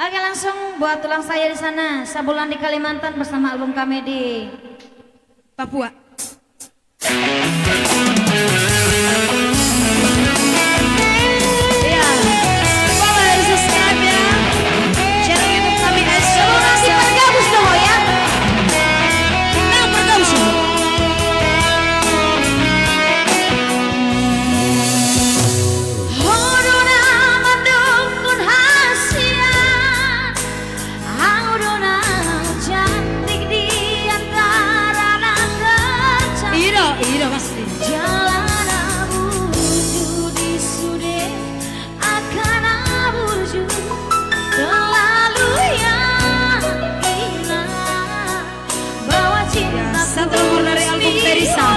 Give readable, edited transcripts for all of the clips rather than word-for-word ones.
Oke, langsung buat tulang saya di sana. Sabulan di Kalimantan bersama album kami di Papua. Iya, boleh subscribe ya. Channel YouTube kami Terima kasih bergabung dong ya. Nah, bergabung sih. Iya pasti. Jalan abuju di sude akan abuju terlalu yang indah bawa cinta Satu nomor dari album Teresa.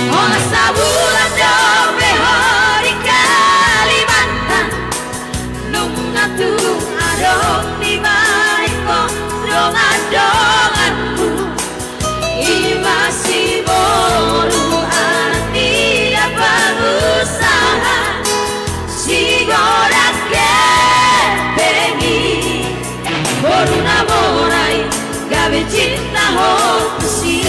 Oh sabulan dobe hori Kalimantan nungatung adong di dongan-donganmu masih bolu anak tidak berusaha si gorak kepengi boru namorai gabe cinta hokusi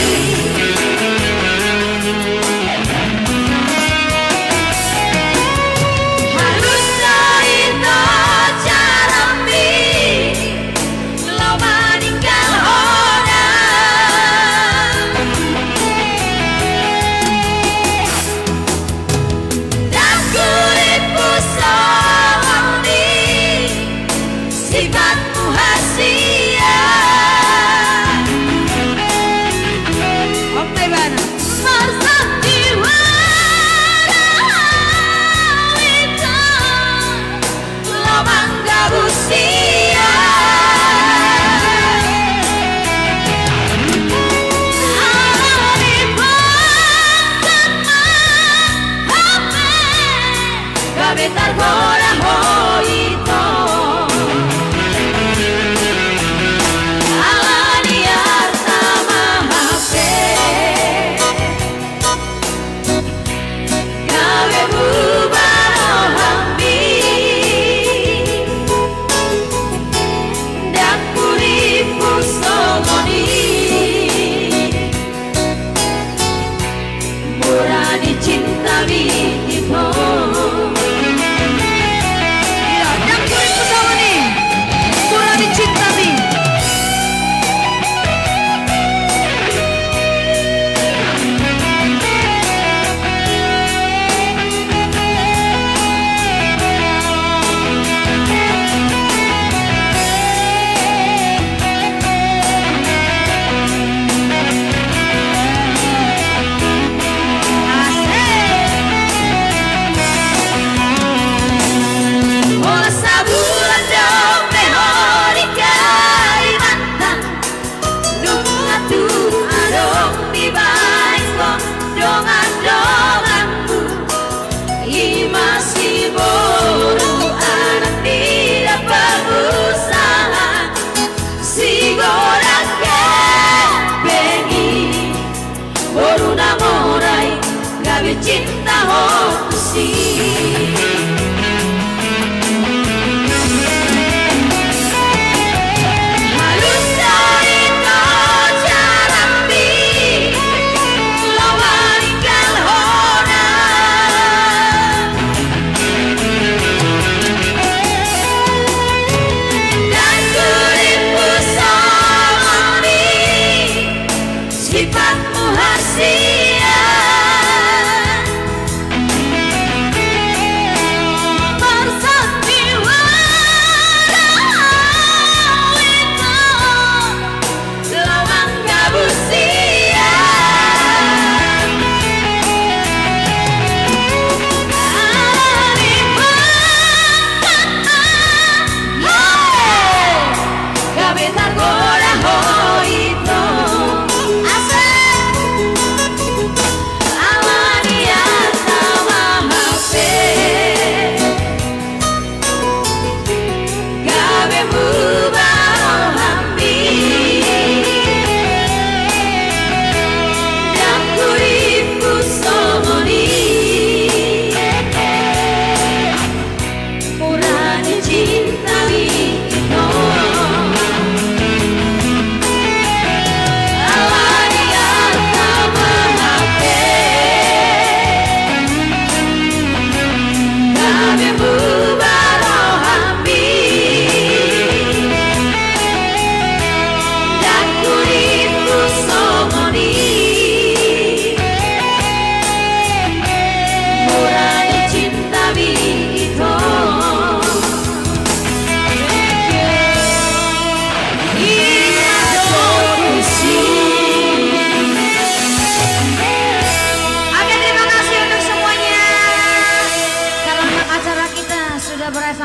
sifatmu hasia Oke bana. Marsati wanita lo mangga busia hari pertama gabe targora hoito cinta bintipo Iya, yang kulit bersama nih. Kurang dicinta nih. masih boru anak tidak berusaha si gorak kepengi boru namorai gabe cinta hokusi sifatmu hasia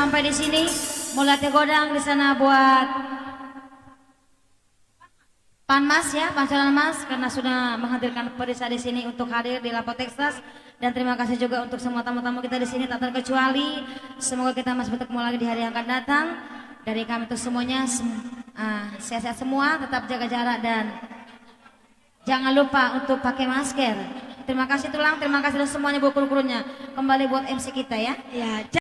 sampai di sini. Mulai godang di sana buat Panmas ya, Pancoran Mas karena sudah menghadirkan Perisa di sini untuk hadir di Lapo Texas, dan terima kasih juga untuk semua tamu-tamu kita di sini tak terkecuali. Semoga kita masih bertemu lagi di hari yang akan datang. Dari kami untuk semuanya sehat-sehat semua, tetap jaga jarak dan jangan lupa untuk pakai masker. Terima kasih Tulang, terima kasih semuanya buat kru-krunya. Kembali buat MC kita ya. Ya.